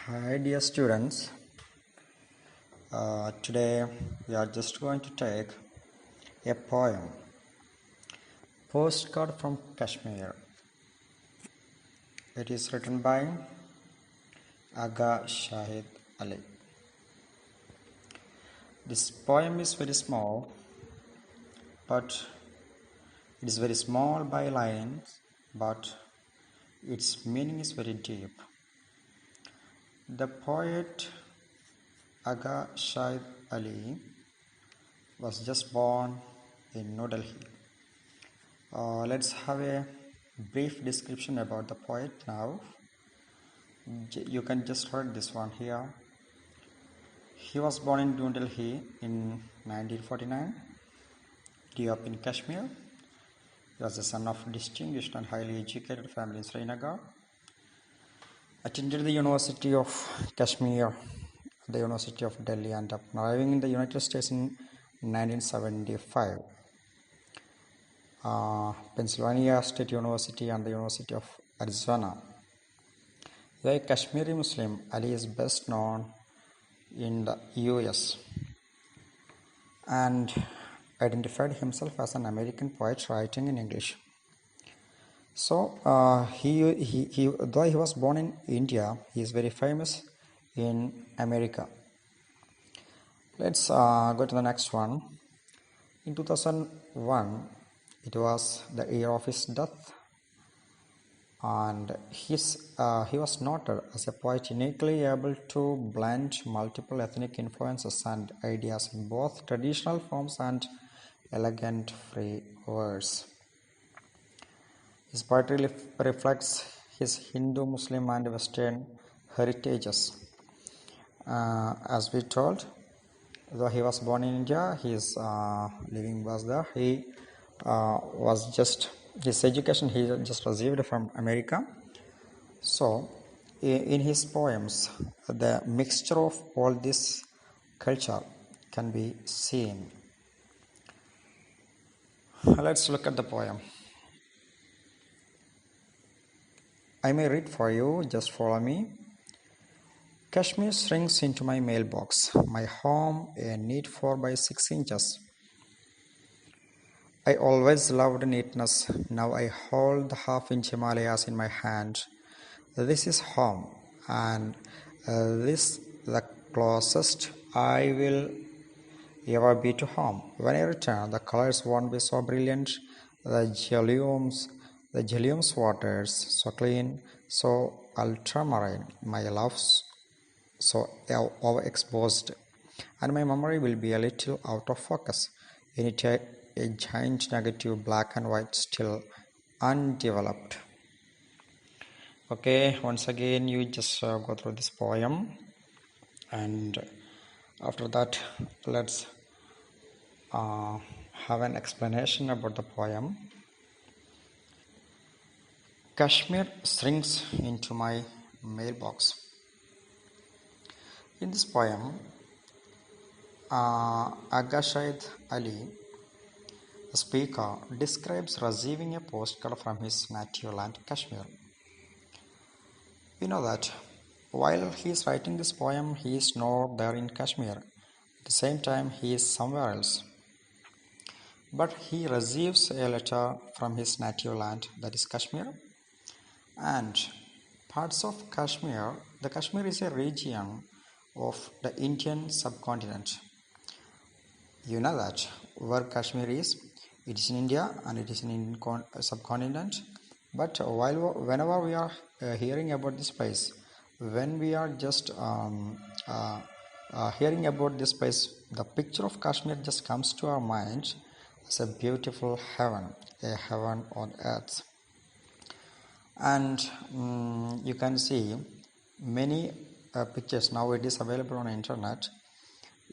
Hi dear students, today we are just going to take a poem, Postcard from Kashmir. It is written by Aga Shahid Ali. This poem is very small, but it is very small by lines, but its meaning is very deep. The poet Aga Shahid Ali was just born in New Delhi. Let's have a brief description about the poet now. You can just read this one here. He was born in New Delhi in 1949. Grew up in Kashmir. He was the son of a distinguished and highly educated family in Srinagar. Attended the University of Kashmir, the University of Delhi, and arriving in the United States in 1975. Pennsylvania State University and the University of Arizona. A Kashmiri Muslim, Ali is best known in the US and identified himself as an American poet writing in English. So though he was born in India, he is very famous in America. Let's go to the next one. In 2001, it was the year of his death, and he was noted as a poet uniquely able to blend multiple ethnic influences and ideas in both traditional forms and elegant free verse. His poetry reflects his Hindu, Muslim, and Western heritages. As we told, though he was born in India, his living was there. He was just his education he just received from America. So, in his poems, the mixture of all this culture can be seen. Let's look at the poem. I may read for you, just follow me. Kashmir shrinks into my mailbox, my home a neat 4 by 6 inches. I always loved neatness, now I hold the half-inch Himalayas in my hand. This is home, and this the closest I will ever be to home. When I return, the colors won't be so brilliant, the Jhelum's waters so clean, so ultramarine, my love's so overexposed, and my memory will be a little out of focus. In it, a giant negative black and white still undeveloped. Okay, once again you just go through this poem, and after that let's have an explanation about the poem. Kashmir shrinks into my mailbox. In this poem, Aga Shahid Ali, the speaker, describes receiving a postcard from his native land, Kashmir. We know that while he is writing this poem, he is not there in Kashmir. At the same time, he is somewhere else. But he receives a letter from his native land, that is Kashmir. And parts of Kashmir, the Kashmir is a region of the Indian subcontinent. You know that where Kashmir is, it is in India and it is an Indian subcontinent. But whenever we are hearing about this place, when we are just hearing about this place, the picture of Kashmir just comes to our mind as a beautiful heaven, a heaven on earth. And you can see many pictures now. It is available on the internet.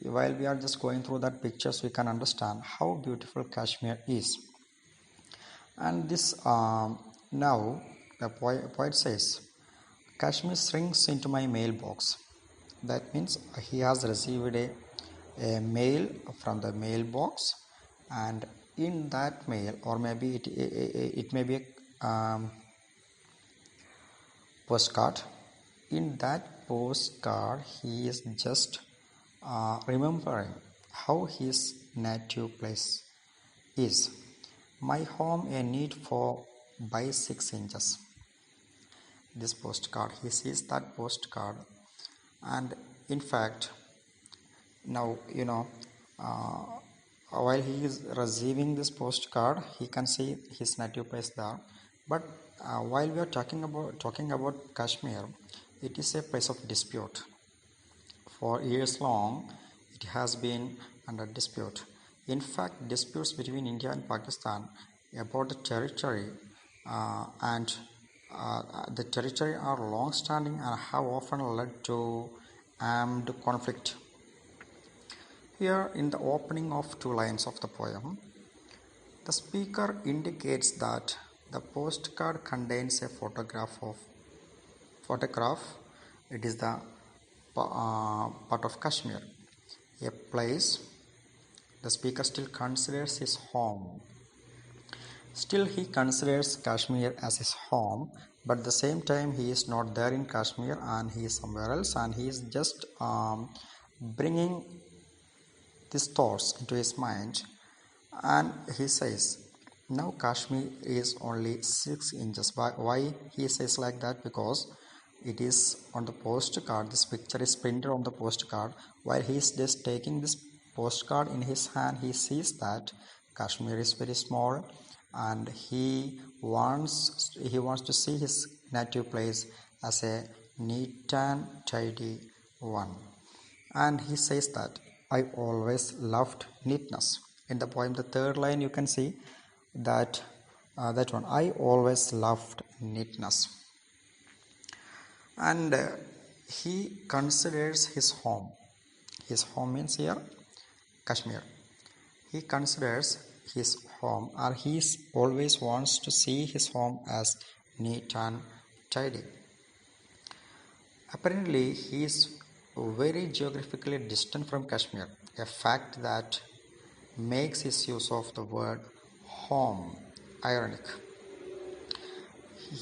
While we are just going through that pictures, we can understand how beautiful Kashmir is. And this now the poet says, Kashmir shrinks into my mailbox. That means he has received a mail from the mailbox, and in that mail, or maybe it may be a postcard, in that postcard he is just remembering how his native place is. My home a need for by 6 inches. This postcard, he sees that postcard, and in fact, now uh, while he is receiving this postcard, he can see his native place there. But while we are talking about Kashmir, it is a place of dispute. For years long, it has been under dispute. In fact, disputes between India and Pakistan about the territory and the territory are long-standing and have often led to armed conflict. Here, in the opening of 2 lines of the poem, the speaker indicates that the postcard contains a photograph. It is the part of Kashmir, a place the speaker still considers his home. Still, he considers Kashmir as his home, but at the same time, he is not there in Kashmir and he is somewhere else, and he is just bringing these thoughts into his mind. And he says, now Kashmir is only 6 inches. Why he says like that? Because it is on the postcard. This picture is printed on the postcard. While he is just taking this postcard in his hand, he sees that Kashmir is very small, and he wants to see his native place as a neat and tidy one. And he says that I always loved neatness. In the poem, the 3rd line, you can see that that one, I always loved neatness. And he considers his home. His home means here Kashmir. He considers his home, or he always wants to see his home as neat and tidy. Apparently, he is very geographically distant from Kashmir, a fact that makes his use of the word home ironic.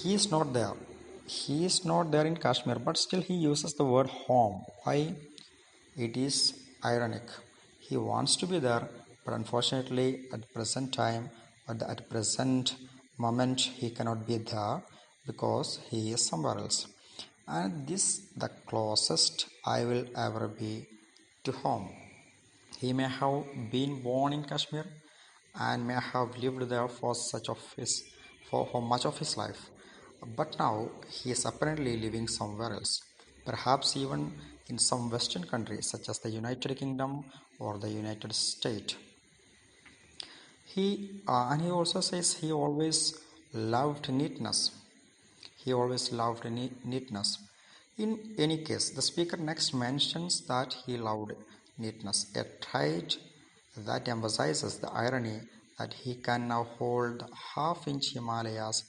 He is not there. He is not there in Kashmir, but still he uses the word home. Why? It is ironic. He wants to be there, but unfortunately, at present time, at present moment, he cannot be there because he is somewhere else. And this the closest I will ever be to home. He may have been born in Kashmir and may have lived there for much of his life, but now he is apparently living somewhere else, perhaps even in some Western country such as the United Kingdom or the United States. He also says he always loved neatness. He always loved neatness. In any case, the speaker next mentions that he loved neatness, a trait that emphasizes the irony that he can now hold half-inch Himalayas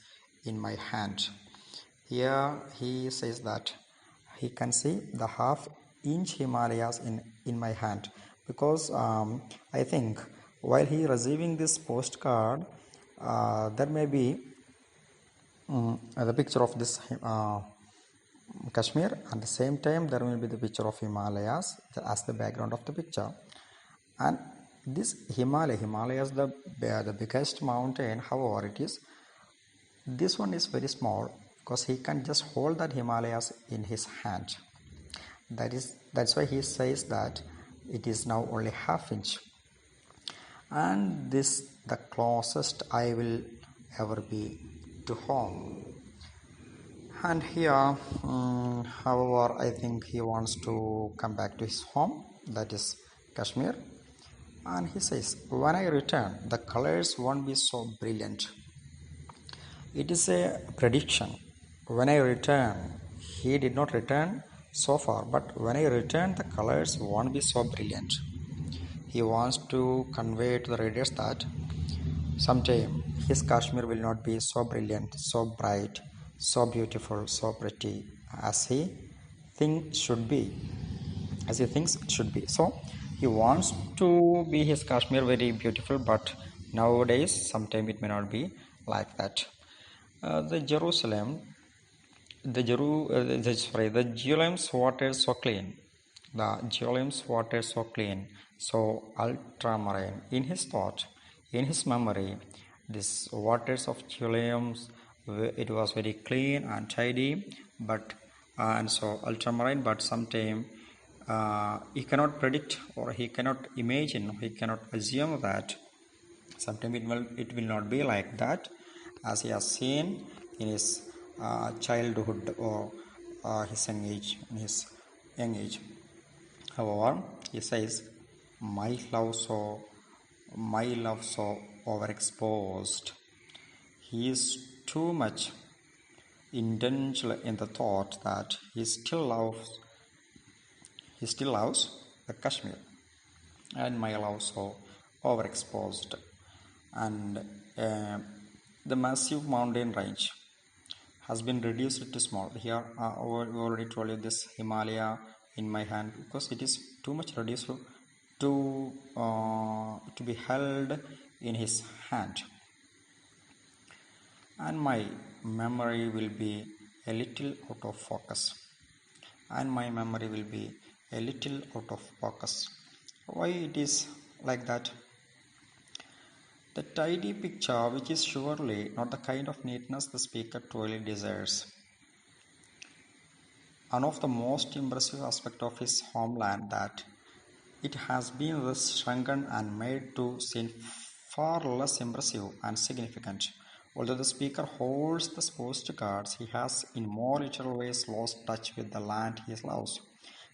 in my hand. Here he says that he can see the half-inch Himalayas in my hand, because I think while he receiving this postcard, there may be the picture of this Kashmir, and at the same time there will be the picture of Himalayas as the background of the picture. And this Himalaya is the biggest mountain. However, this one is very small because he can just hold that Himalayas in his hand. That's why he says that it is now only half-inch. And this the closest I will ever be to home. And here, however, I think he wants to come back to his home, that is Kashmir. And he says, when I return, the colors won't be so brilliant. It is a prediction. When I return, he did not return so far, but when I return, the colors won't be so brilliant. He wants to convey to the readers that sometime his Kashmir will not be so brilliant, so bright, so beautiful, so pretty as he thinks it should be. So he wants to be his Kashmir very beautiful, but nowadays sometime it may not be like that. The Jerusalem the Jerusalem's water so clean. The Jerusalem's water so clean, so ultramarine. In his thought, in his memory, this waters of Jerusalem, it was very clean and tidy, but and so ultramarine. But sometimes he cannot predict, or he cannot imagine, he cannot assume that sometimes it will not be like that, as he has seen in his childhood or his young age, in his young age. However, he says, my love so overexposed. He is too much indulged in the thought that he still loves the Kashmir, and my love so overexposed. And the massive mountain range has been reduced to small. Here, we already told you this Himalaya in my hand, because it is too much reduced to be held in his hand, and my memory will be a little out of focus. And my memory will be a little out of focus. Why it is like that? The tidy picture, which is surely not the kind of neatness the speaker truly desires. One of the most impressive aspects of his homeland that it has been thus shrunken and made to seem far less impressive and significant. Although the speaker holds the postcards, he has in more literal ways lost touch with the land he loves.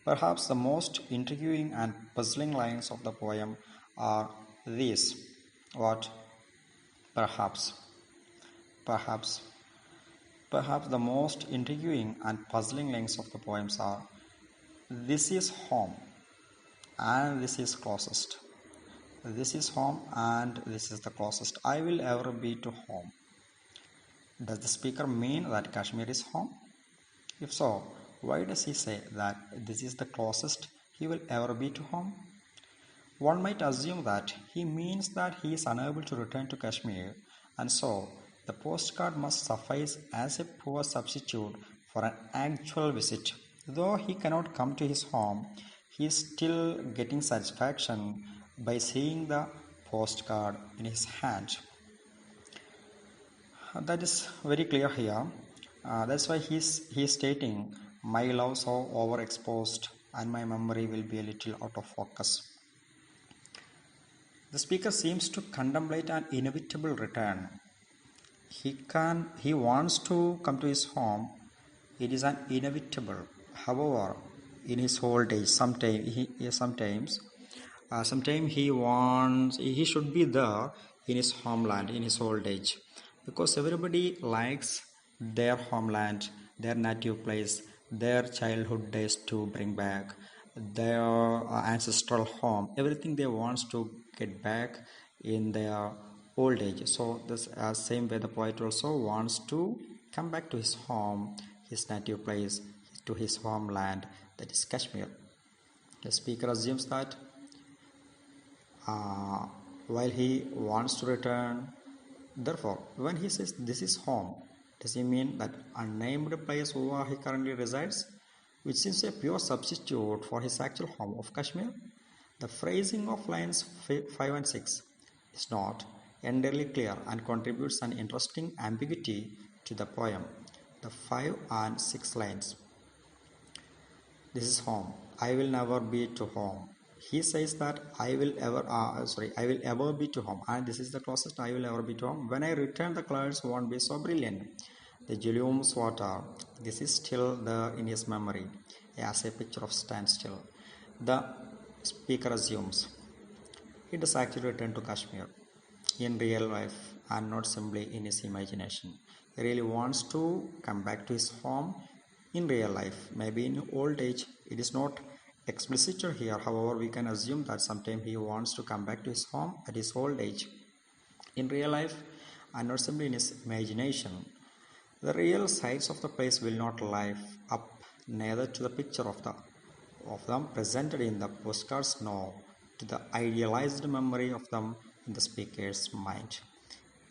Perhaps the most intriguing and puzzling lines of the poem are these. What? Perhaps. Perhaps. Perhaps the most intriguing and puzzling lines of the poems are: this is home, and this is closest. This is home, and this is the closest I will ever be to home. Does the speaker mean that Kashmir is home? If so, why does he say that this is the closest he will ever be to home? One might assume that he means that he is unable to return to Kashmir, and so the postcard must suffice as a poor substitute for an actual visit. Though he cannot come to his home, he is still getting satisfaction by seeing the postcard in his hand. That is very clear here. That's why he's stating, my love so overexposed and my memory will be a little out of focus. The speaker seems to contemplate an inevitable return. He wants to come to his home. It is an inevitable. However, in his old age, sometimes he should be there in his homeland in his old age, because everybody likes their homeland, their native place, their childhood days to bring back, their ancestral home, everything they wants to get back in their old age. So this same way the poet also wants to come back to his home, his native place, to his homeland, that is Kashmir. The speaker assumes that while he wants to return, therefore, when he says this is home, does he mean that unnamed place where he currently resides, which seems a pure substitute for his actual home of Kashmir? The phrasing of lines 5 and 6 is not entirely clear and contributes an interesting ambiguity to the poem. The 5 and 6 lines: this is home, I will never be to home. He says that I will ever be to home, and this is the closest I will ever be to home. When I return, the clouds won't be so brilliant. The Julium's water, this is still there in his memory, as a picture of standstill. The speaker assumes he does actually return to Kashmir in real life and not simply in his imagination. He really wants to come back to his home in real life, maybe in old age. It is not explicit here, however, we can assume that sometime he wants to come back to his home at his old age in real life and not simply in his imagination. The real sights of the place will not live up neither to the picture of them presented in the postcards nor to the idealized memory of them in the speaker's mind.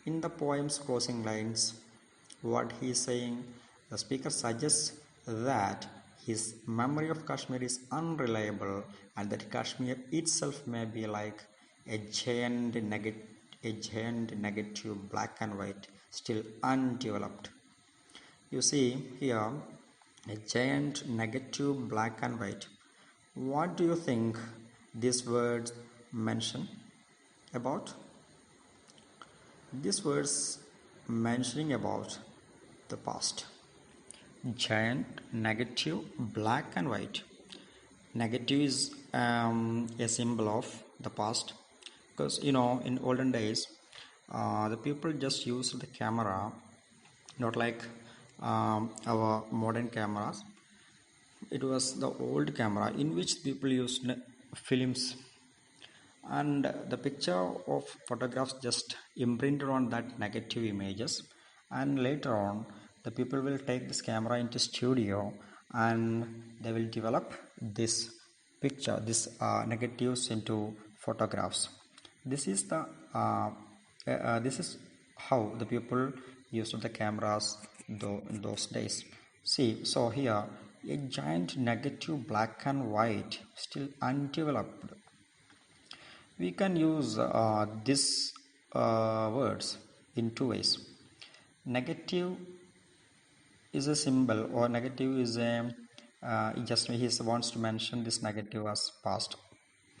In the poem's closing lines, what he is saying, The speaker suggests that his memory of Kashmir is unreliable and that Kashmir itself may be like a a giant negative black and white, still undeveloped. You see here a giant negative black and white. What do you think these words mention about? These words mentioning about the past. Giant, negative, black and white. Negative is a symbol of the past because in olden days the people just used the camera, not like our modern cameras. It was the old camera in which people used films, and the picture of photographs just imprinted on that negative images, and later on the people will take this camera into studio and they will develop this picture, this negatives into photographs. This is the this is how the people used the cameras in those days. See, so here a giant negative black and white, still undeveloped. We can use these words in two ways. Negative is a symbol, or negative is a just he wants to mention this negative as past.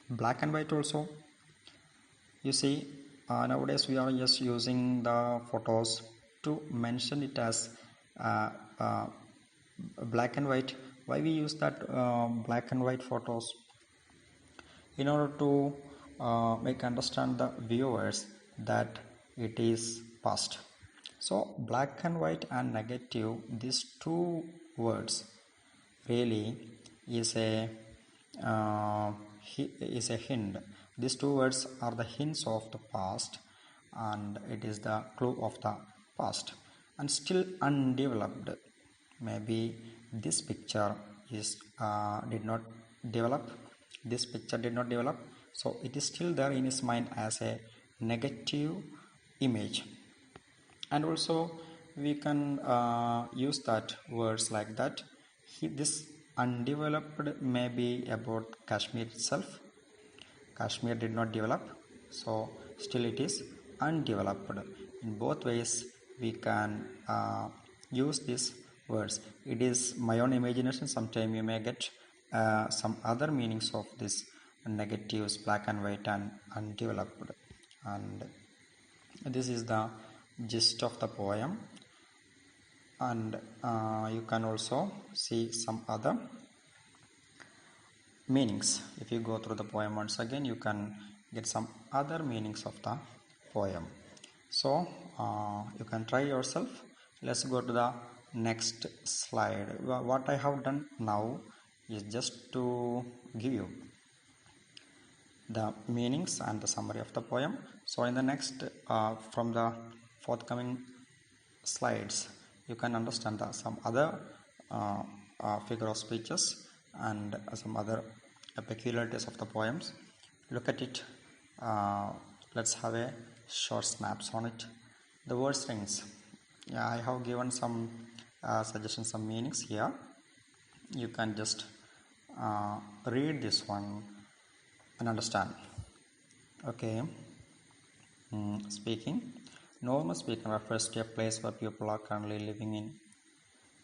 Black and white also. You see, nowadays we are just using the photos to mention it as uh, uh, black and white. Why we use that black and white photos? In order to make understand the viewers that it is past. So black and white and negative, these two words really is a uh, is a hint. These two words are the hints of the past, and it is the clue of the past and still undeveloped. Maybe this picture is did not develop. This picture did not develop, so it is still there in his mind as a negative image. And also we can use that words like that. This undeveloped may be about Kashmir itself. Kashmir did not develop, so still it is undeveloped. In both ways we can use these words. It is my own imagination. Sometime you may get some other meanings of this negatives, black and white and undeveloped. And this is the gist of the poem, and you can also see some other meanings. If you go through the poem once again, you can get some other meanings of the poem. So you can try yourself. Let's go to the next slide. What I have done now is just to give you the meanings and the summary of the poem. So in the next from the forthcoming slides you can understand some other figure of speeches and some other peculiarities of the poems. Look at it. Let's have a short snaps on it. The word strings. Yeah, I have given some suggestions, some meanings here. You can just read this one and understand. Okay. Speaking. Normal speaking refers to a place where people are currently living in.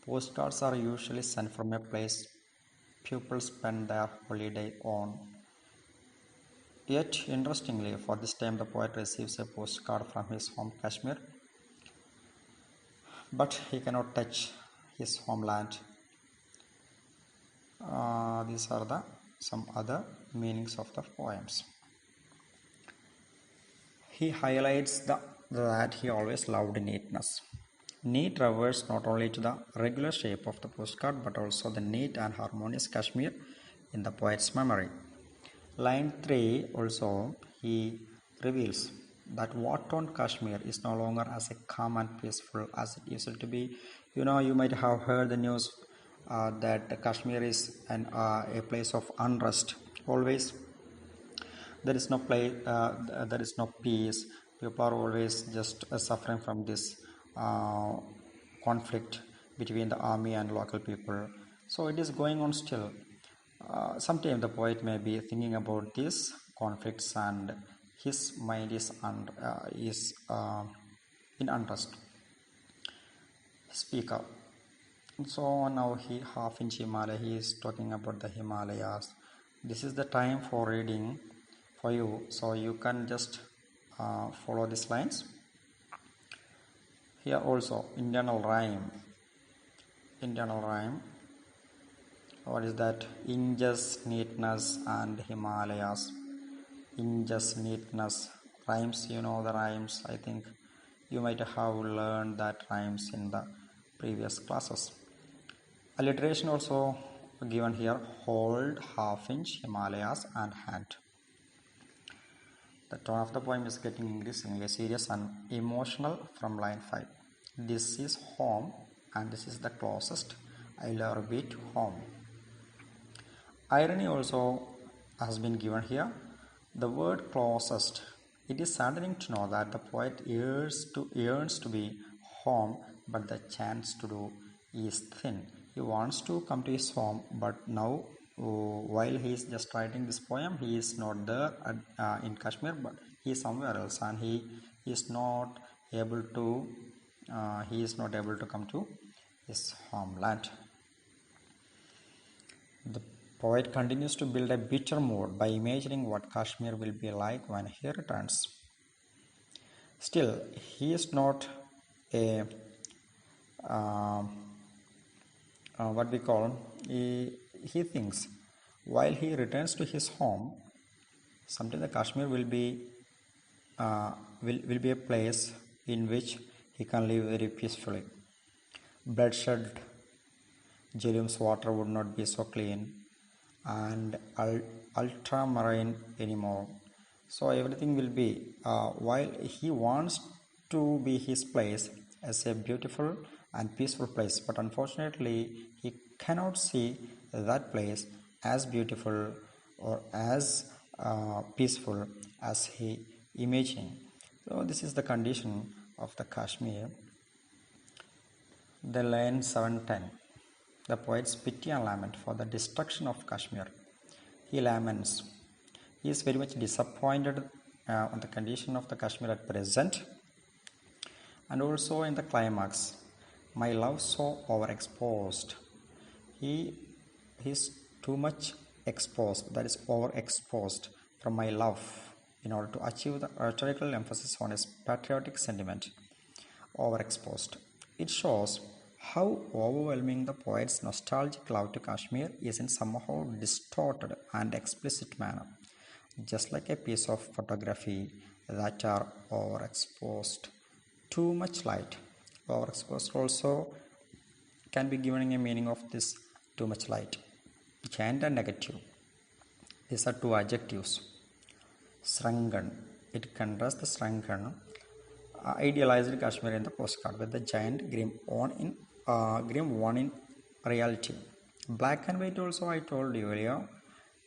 Postcards are usually sent from a place pupils spend their holiday on. Yet, interestingly, for this time the poet receives a postcard from his home Kashmir, but he cannot touch his homeland. These are some other meanings of the poems. He highlights that he always loved neatness. Neat refers not only to the regular shape of the postcard but also the neat and harmonious Kashmir in the poet's memory. Line 3 also he reveals that war-torn Kashmir is no longer as calm and peaceful as it used to be. You might have heard the news that Kashmir is a place of unrest. Always there is no play, there is no peace. People are always just suffering from this conflict. between the army and local people. So it is going on still. Sometimes the poet may be thinking about these conflicts and his mind is in unrest. Speaker. So now he half inch Himalaya. He is talking about the Himalayas. This is the time for reading for you. So you can just follow these lines. Here also internal rhyme. Internal rhyme. What is that? Inches, neatness, and Himalayas. Inches, neatness. Rhymes. You know the rhymes. I think you might have learned that rhymes in the previous classes. Alliteration also given here: hold, half inch, Himalayas, and hand. The tone of the poem is getting increasingly serious and emotional from line 5. This is home and this is the closest. I'll repeat home. Irony also has been given here. The word closest. It is saddening to know that the poet yearns to be home, but the chance to do is thin. He wants to come to his home, but now while he is just writing this poem, he is not there in Kashmir, but he is somewhere else, and he is not able to come to his homeland. The poet continues to build a bitter mood by imagining what Kashmir will be like when he returns. Still, he is not a what we call he thinks while he returns to his home, someday the Kashmir will be a place in which he can live very peacefully. Bloodshed, Jhelum's water would not be so clean and ultramarine anymore. So everything will be while he wants to be his place as a beautiful and peaceful place, but unfortunately he cannot see that place as beautiful or as peaceful as he imagining. So this is the condition of the Kashmir. The line 710. The poet's pity and lament for the destruction of Kashmir. He laments. He is very much disappointed on the condition of the Kashmir at present, and also in the climax. My love so overexposed. He is too much exposed, that is overexposed from my love in order to achieve the rhetorical emphasis on his patriotic sentiment. Overexposed. It shows how overwhelming the poet's nostalgic love to Kashmir is in somehow distorted and explicit manner, just like a piece of photography that are overexposed. Too much light. Overexposed also can be given a meaning of this too much light. Giant and negative. These are two adjectives. Srangan. It contrasts the Srangan idealized Kashmir in the postcard with the giant grim one in reality. Black and white also, I told you earlier,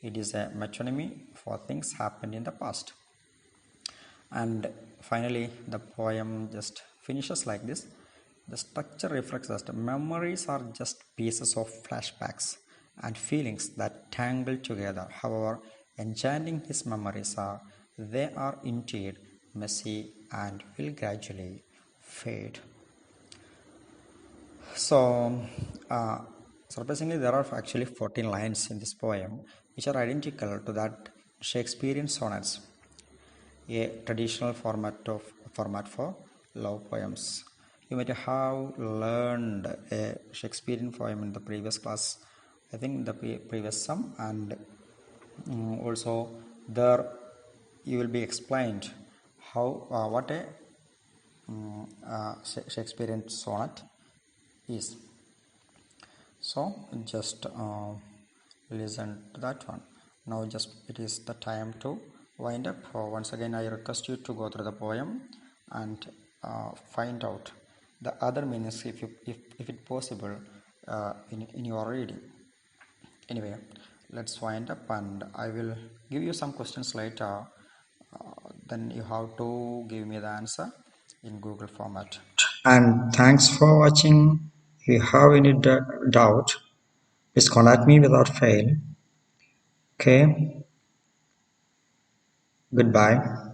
it is a metonymy for things happened in the past. And finally the poem just finishes like this. The structure reflects that memories are just pieces of flashbacks and feelings that tangle together. However enchanting his memories are, they are indeed messy and will gradually fade. So surprisingly, there are actually 14 lines in this poem which are identical to that Shakespearean sonnets, a traditional format for love poems. You might have learned a Shakespearean poem in the previous class, I think the previous sum, and also there you will be explained how what a Shakespearean sonnet is. So just listen to that one. Now just it is the time to wind up. Once again I request you to go through the poem and find out the other meanings if it possible in your reading. Anyway, let's wind up and I will give you some questions later. Then you have to give me the answer in Google format. And thanks for watching. If you have any doubt, please contact me without fail. Okay, goodbye.